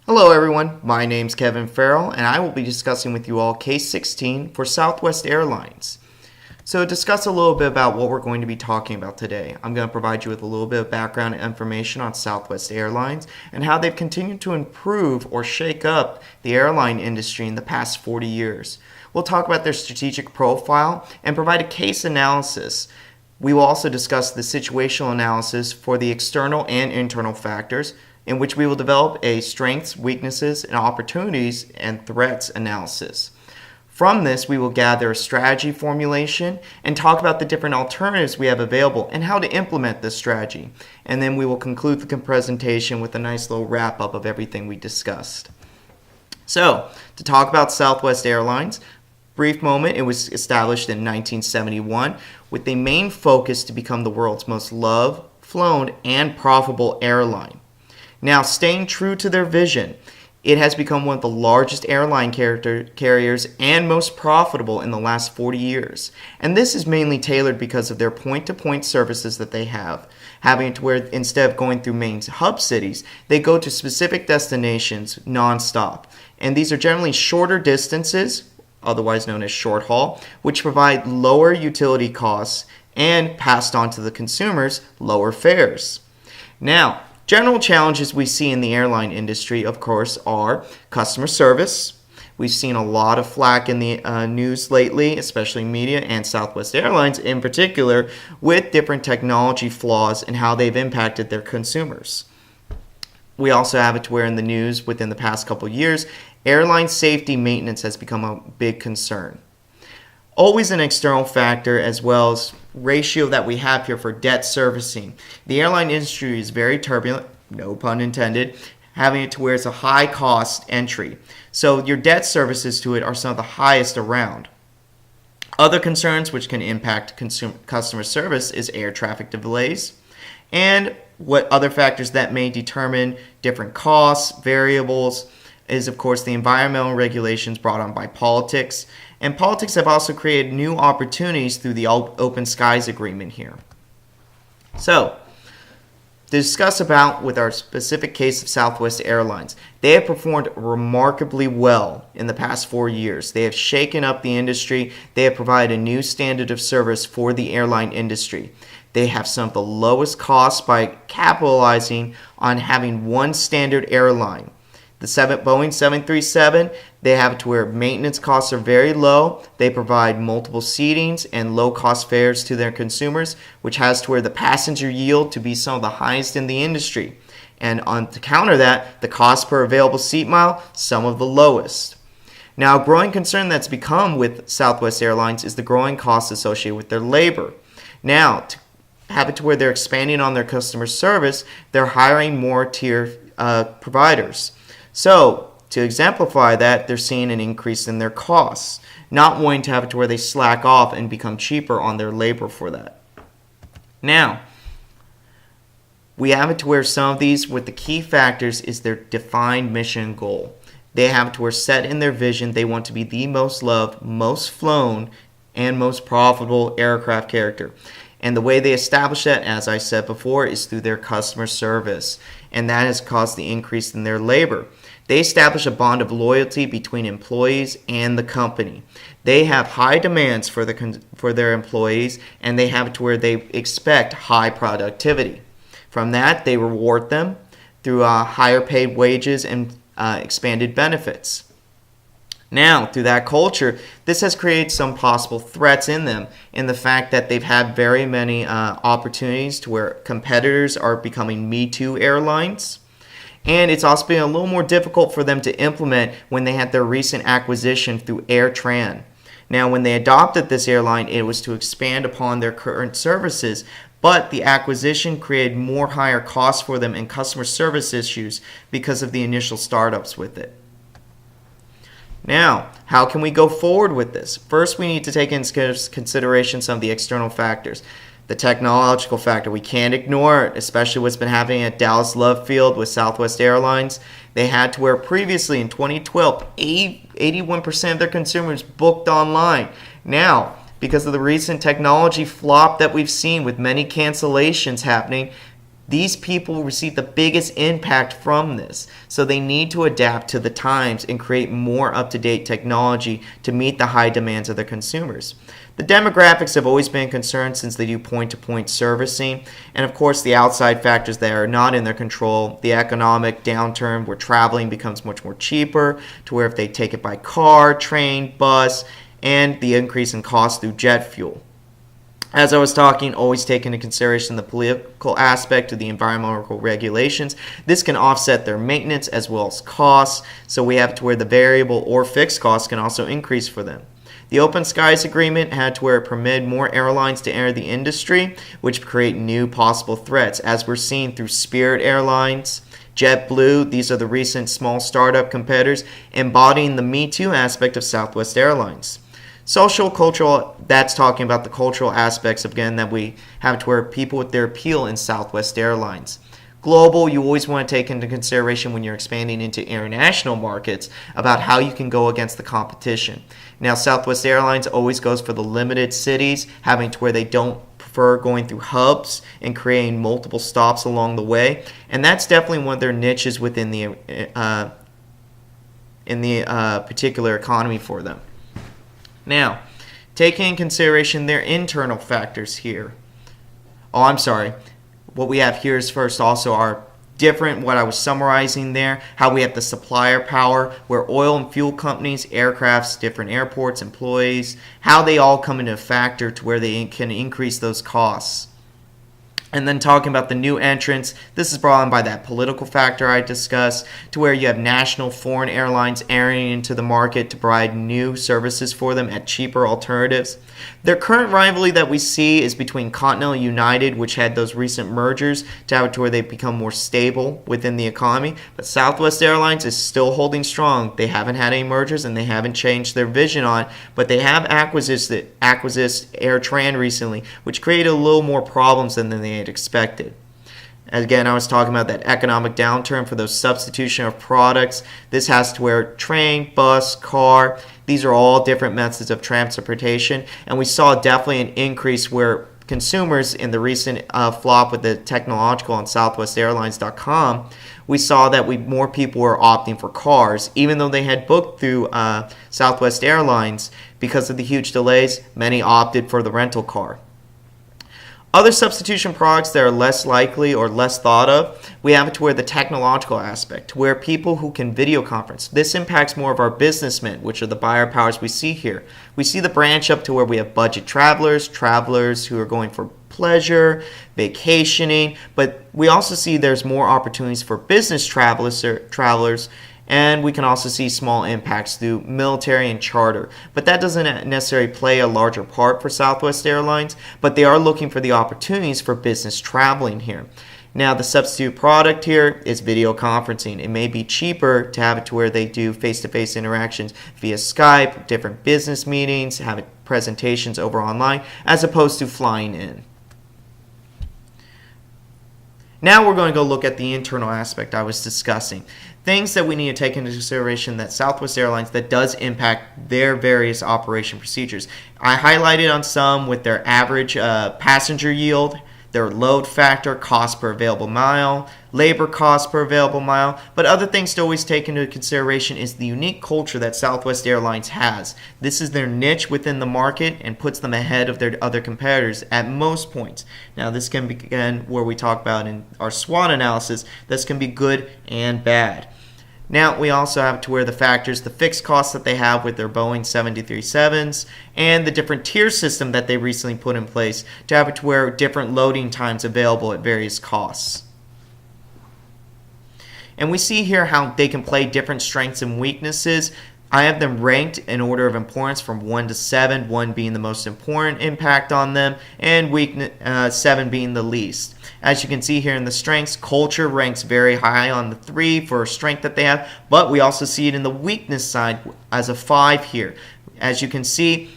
Hello everyone, my name's Kevin Farrell and I will be discussing with you all Case 16 for Southwest Airlines. So to discuss a little bit about what we're going to be talking about today, I'm going to provide you with a little bit of background information on Southwest Airlines and how they've continued to improve or shake up the airline industry in the past 40 years. We'll talk about their strategic profile and provide a case analysis. We will also discuss the situational analysis for the external and internal factors, in which we will develop a strengths, weaknesses, and opportunities and threats analysis. From this, we will gather a strategy formulation and talk about the different alternatives we have available and how to implement this strategy. And then we will conclude the presentation with a nice little wrap-up of everything we discussed. So, to talk about Southwest Airlines, brief moment, it was established in 1971 with the main focus to become the world's most loved, flown, and profitable airline. Now, staying true to their vision, it has become one of the largest airline carriers and most profitable in the last 40 years. And this is mainly tailored because of their point-to-point services that they have, having to where instead of going through main hub cities, they go to specific destinations non-stop. And these are generally shorter distances, otherwise known as short haul, which provide lower utility costs and passed on to the consumers lower fares. Now, general challenges we see in the airline industry, of course, are customer service. We've seen a lot of flack in the news lately, especially media and Southwest Airlines in particular, with different technology flaws and how they've impacted their consumers. We also have it to where in the news within the past couple of years, airline safety maintenance has become a big concern. Always an external factor as well as ratio that we have here for debt servicing. The airline industry is very turbulent, no pun intended, having it to where it's a high cost entry. So your debt services to it are some of the highest around. Other concerns which can impact customer service is air traffic delays and what other factors that may determine different costs, variables, is of course the environmental regulations brought on by politics. And politics have also created new opportunities through the Open Skies Agreement here. So, to discuss about with our specific case of Southwest Airlines, they have performed remarkably well in the past 4 years. They have shaken up the industry. They have provided a new standard of service for the airline industry. They have some of the lowest costs by capitalizing on having one standard airline. The Boeing 737, they have it to where maintenance costs are very low. They provide multiple seatings and low-cost fares to their consumers, which has to where the passenger yield to be some of the highest in the industry. And to counter that, the cost per available seat mile, some of the lowest. Now, a growing concern that's become with Southwest Airlines is the growing costs associated with their labor. Now, to have it to where they're expanding on their customer service, they're hiring more tier providers. So, to exemplify that, they're seeing an increase in their costs, not wanting to have it to where they slack off and become cheaper on their labor for that. Now, we have it to where some of these, with the key factors, is their defined mission and goal. They have it to where set in their vision, they want to be the most loved, most flown, and most profitable aircraft carrier. And the way they establish that, as I said before, is through their customer service. And that has caused the increase in their labor. They establish a bond of loyalty between employees and the company. They have high demands for their employees, and they have it to where they expect high productivity. From that, they reward them through higher paid wages and expanded benefits. Now, through that culture, this has created some possible threats in them in the fact that they've had very many opportunities to where competitors are becoming Me Too airlines. And it's also been a little more difficult for them to implement when they had their recent acquisition through AirTran. Now, when they adopted this airline, it was to expand upon their current services, but the acquisition created more higher costs for them and customer service issues because of the initial startups with it. Now, how can we go forward with this? First, we need to take into consideration some of the external factors. The technological factor, we can't ignore it, especially what's been happening at Dallas Love Field with Southwest Airlines. They had to where previously in 2012, 81% of their consumers booked online. Now, because of the recent technology flop that we've seen with many cancellations happening, These people receive the biggest impact from this, so they need to adapt to the times and create more up-to-date technology to meet the high demands of their consumers. The demographics have always been a concern since they do point-to-point servicing, and of course the outside factors that are not in their control, the economic downturn where traveling becomes much more cheaper, to where if they take it by car, train, bus, and the increase in cost through jet fuel. As I was talking, always take into consideration the political aspect of the environmental regulations. This can offset their maintenance as well as costs, so we have to where the variable or fixed costs can also increase for them. The Open Skies Agreement had to where it permitted more airlines to enter the industry, which create new possible threats, as we're seeing through Spirit Airlines, JetBlue. These are the recent small startup competitors embodying the Me Too aspect of Southwest Airlines. Social, cultural, that's talking about the cultural aspects, again, that we have to where people with their appeal in Southwest Airlines. Global, you always want to take into consideration when you're expanding into international markets about how you can go against the competition. Now, Southwest Airlines always goes for the limited cities, having to where they don't prefer going through hubs and creating multiple stops along the way, and that's definitely one of their niches within the particular economy for them. Now, taking in consideration their internal factors here. Oh, I'm sorry. What we have here is first also our different, what I was summarizing there, how we have the supplier power, where oil and fuel companies, aircrafts, different airports, employees, how they all come into a factor to where they can increase those costs. And then talking about the new entrants, this is brought on by that political factor I discussed, to where you have national foreign airlines entering into the market to provide new services for them at cheaper alternatives. Their current rivalry that we see is between Continental and United, which had those recent mergers to have it to where they become more stable within the economy. But Southwest Airlines is still holding strong. They haven't had any mergers and they haven't changed their vision on it, but they have acquisitioned AirTran recently, which created a little more problems than they had expected. Again, I was talking about that economic downturn for those substitution of products. This has to where train, bus, car, these are all different methods of transportation, and we saw definitely an increase where consumers in the recent flop with the technological on SouthwestAirlines.com, we saw that more people were opting for cars, even though they had booked through Southwest Airlines. Because of the huge delays, many opted for the rental car. Other substitution products that are less likely or less thought of, we have it to where the technological aspect, where people who can video conference. This impacts more of our businessmen, which are the buyer powers we see here. We see the branch up to where we have budget travelers who are going for pleasure, vacationing, but we also see there's more opportunities for business travelers, and we can also see small impacts through military and charter. But that doesn't necessarily play a larger part for Southwest Airlines, but they are looking for the opportunities for business traveling here. Now, the substitute product here is video conferencing. It may be cheaper to have it to where they do face-to-face interactions via Skype, different business meetings, have presentations over online, as opposed to flying in. Now we're going to go look at the internal aspect I was discussing. Things that we need to take into consideration that Southwest Airlines that does impact their various operation procedures. I highlighted on some with their average passenger yield, their load factor, cost per available mile, labor cost per available mile, but other things to always take into consideration is the unique culture that Southwest Airlines has. This is their niche within the market and puts them ahead of their other competitors at most points. Now, this can be, again, where we talk about in our SWOT analysis, this can be good and bad. Now, we also have to where the factors, the fixed costs that they have with their Boeing 737s, and the different tier system that they recently put in place to have it to where different loading times available at various costs. And we see here how they can play different strengths and weaknesses. I have them ranked in order of importance from 1 to 7, 1 being the most important impact on them, and 7 being the least. As you can see here in the strengths, culture ranks very high on the 3 for a strength that they have, but we also see it in the weakness side as a 5 here. As you can see,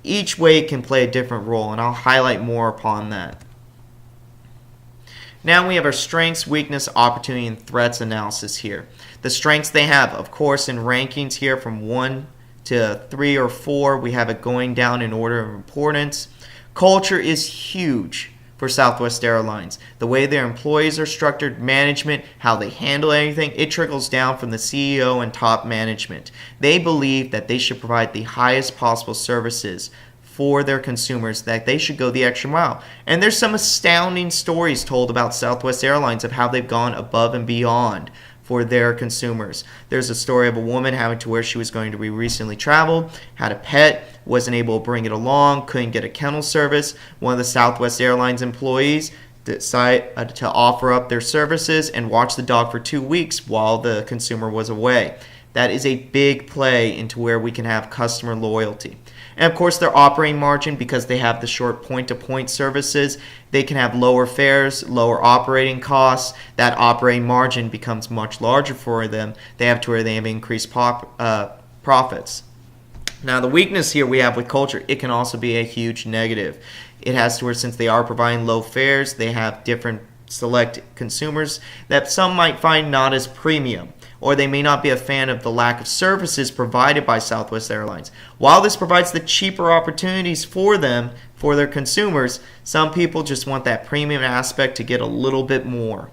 each way can play a different role, and I'll highlight more upon that. Now we have our strengths, weakness, opportunity, and threats analysis here. The strengths they have, of course, in rankings here from 1 to 3 or 4, we have it going down in order of importance. Culture is huge for Southwest Airlines. The way their employees are structured, management, how they handle anything, it trickles down from the CEO and top management. They believe that they should provide the highest possible services for their consumers, that they should go the extra mile. And there's some astounding stories told about Southwest Airlines of how they've gone above and beyond for their consumers. There's a story of a woman having to where she was going to be recently traveled, had a pet, wasn't able to bring it along, couldn't get a kennel service. One of the Southwest Airlines employees decided to offer up their services and watch the dog for 2 weeks while the consumer was away. That is a big play into where we can have customer loyalty. And of course, their operating margin, because they have the short point-to-point services, they can have lower fares, lower operating costs. That operating margin becomes much larger for them. They have to where they have increased profits. Now, the weakness here we have with culture, it can also be a huge negative. It has to where since they are providing low fares, they have different select consumers that some might find not as premium, or they may not be a fan of the lack of services provided by Southwest Airlines. While this provides the cheaper opportunities for them, for their consumers, some people just want that premium aspect to get a little bit more.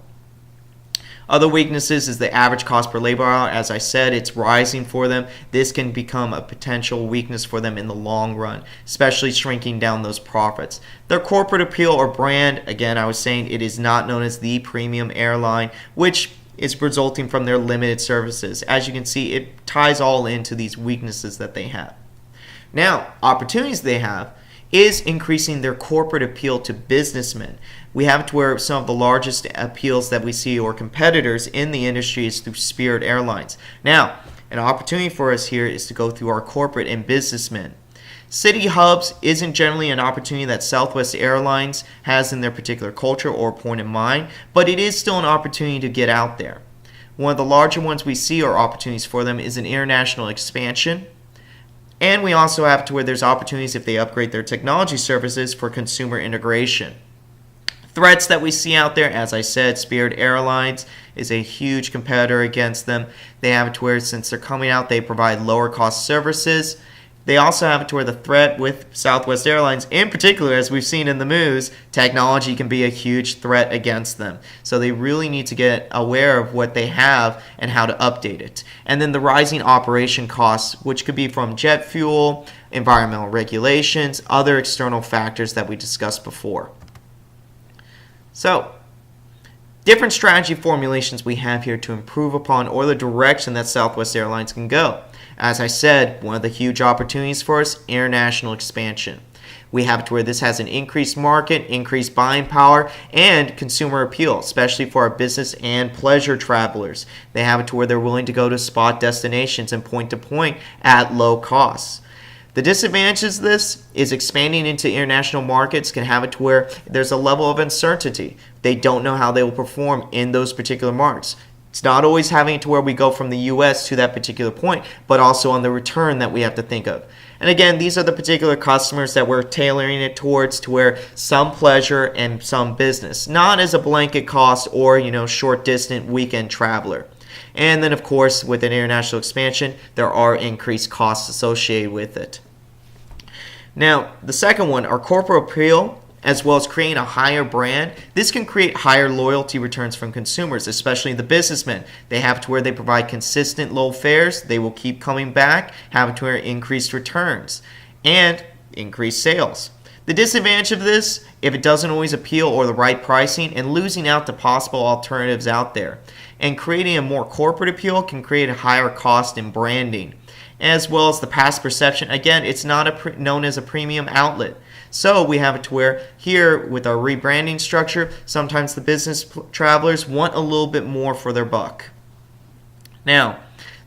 Other weaknesses is the average cost per labor hour. As I said, it's rising for them. This can become a potential weakness for them in the long run, especially shrinking down those profits. Their corporate appeal or brand, again, I was saying it is not known as the premium airline, which is resulting from their limited services. As you can see, it ties all into these weaknesses that they have. Now, opportunities they have is increasing their corporate appeal to businessmen. We have to where some of the largest appeals that we see or competitors in the industry is through Spirit Airlines. Now, an opportunity for us here is to go through our corporate and businessmen. City hubs isn't generally an opportunity that Southwest Airlines has in their particular culture or point in mind, but it is still an opportunity to get out there. One of the larger ones we see or opportunities for them is an international expansion. And we also have to where there's opportunities if they upgrade their technology services for consumer integration. Threats that we see out there, as I said, Spirit Airlines is a huge competitor against them. They have it to where since they're coming out, they provide lower cost services. They also have it to where the threat with Southwest Airlines, in particular, as we've seen in the news, technology can be a huge threat against them. So they really need to get aware of what they have and how to update it. And then the rising operation costs, which could be from jet fuel, environmental regulations, other external factors that we discussed before. So, different strategy formulations we have here to improve upon or the direction that Southwest Airlines can go. As I said, one of the huge opportunities for us, international expansion. We have it to where this has an increased market, increased buying power, and consumer appeal, especially for our business and pleasure travelers. They have it to where they're willing to go to spot destinations and point-to-point at low costs. The disadvantages of this is expanding into international markets can have it to where there's a level of uncertainty. They don't know how they will perform in those particular markets. It's not always having it to where we go from the U.S. to that particular point, but also on the return that we have to think of. And again, these are the particular customers that we're tailoring it towards to where some pleasure and some business, not as a blanket cost or, short distant weekend traveler. And then, of course, with an international expansion, there are increased costs associated with it. Now, the second one, our corporate appeal, as well as creating a higher brand, this can create higher loyalty returns from consumers, especially the businessmen. They have to where they provide consistent low fares, they will keep coming back, have to where increased returns, and increased sales. The disadvantage of this, if it doesn't always appeal or the right pricing, and losing out to possible alternatives out there. And creating a more corporate appeal can create a higher cost in branding, as well as the past perception. Again, it's not known as a premium outlet. So we have it to where here with our rebranding structure, sometimes the business travelers want a little bit more for their buck. Now,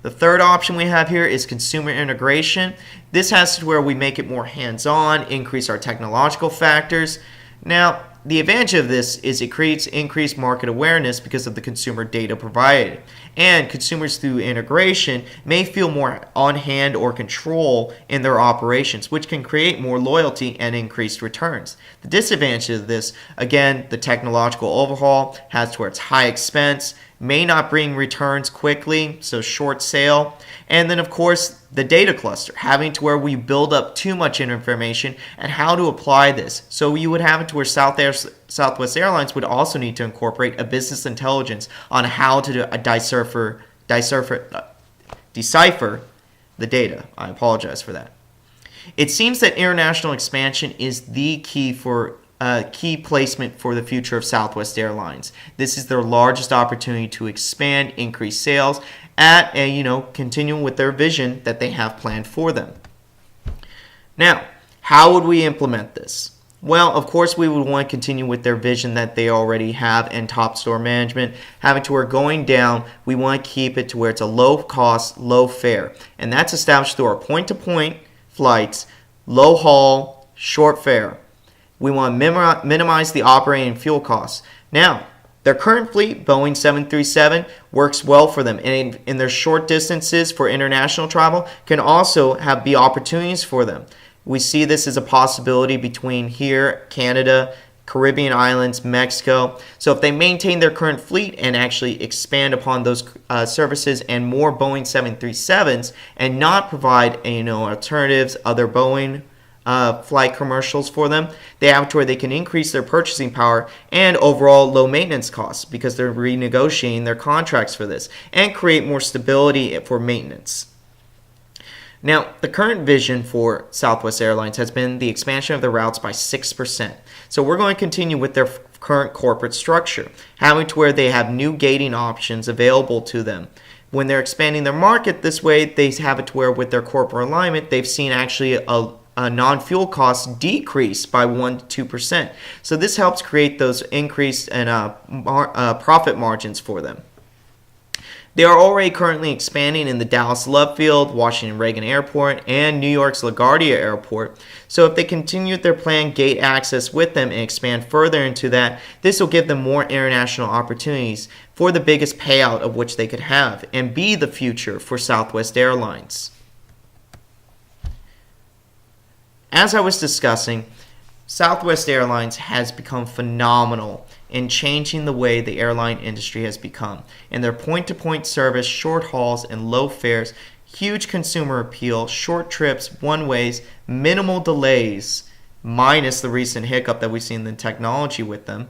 the third option we have here is consumer integration. This has to where we make it more hands-on, increase our technological factors. Now, the advantage of this is it creates increased market awareness because of the consumer data provided. And consumers through integration may feel more on hand or control in their operations, which can create more loyalty and increased returns. The disadvantage of this, again, the technological overhaul has to where it's high expense, may not bring returns quickly, so short sale. And then, of course, the data cluster, having to where we build up too much information and how to apply this. So you would have it to where Southwest Airlines would also need to incorporate a business intelligence on how to decipher the data. I apologize for that. It seems that international expansion is the key placement for the future of Southwest Airlines. This is their largest opportunity to expand, increase sales, continuing with their vision that they have planned for them. Now, how would we implement this? Well, of course, we would want to continue with their vision that they already have in top store management. Having to where going down, we want to keep it to where it's a low cost, low fare. And that's established through our point-to-point flights, low haul, short fare. We want to minimize the operating fuel costs. Now, their current fleet, Boeing 737, works well for them. And in their short distances for international travel can also be opportunities for them. We see this as a possibility between here, Canada, Caribbean islands, Mexico. So if they maintain their current fleet and actually expand upon those services and more Boeing 737s and not provide alternatives, other Boeing flight commercials for them, they have to where they can increase their purchasing power and overall low maintenance costs because they're renegotiating their contracts for this and create more stability for maintenance. Now, the current vision for Southwest Airlines has been the expansion of their routes by 6%. So we're going to continue with their current corporate structure, having to where they have new gating options available to them. When they're expanding their market this way, they have it to where with their corporate alignment, they've seen actually a non-fuel costs decrease by 1 to 2%. So this helps create those increased profit margins for them. They are already currently expanding in the Dallas Love Field, Washington Reagan Airport, and New York's LaGuardia Airport. So if they continue their planned gate access with them and expand further into that, this will give them more international opportunities for the biggest payout of which they could have and be the future for Southwest Airlines. As I was discussing, Southwest Airlines has become phenomenal in changing the way the airline industry has become. And their point-to-point service, short hauls, and low fares, huge consumer appeal, short trips, one-ways, minimal delays, minus the recent hiccup that we've seen in the technology with them,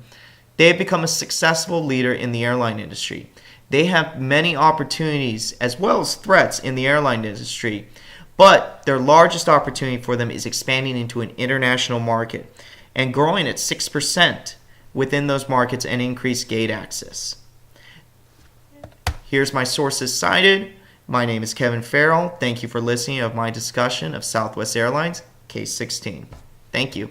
they have become a successful leader in the airline industry. They have many opportunities as well as threats in the airline industry, but their largest opportunity for them is expanding into an international market and growing at 6% within those markets and increase gate access. Here's my sources cited. My name is Kevin Farrell. Thank you for listening to my discussion of Southwest Airlines, Case 16. Thank you.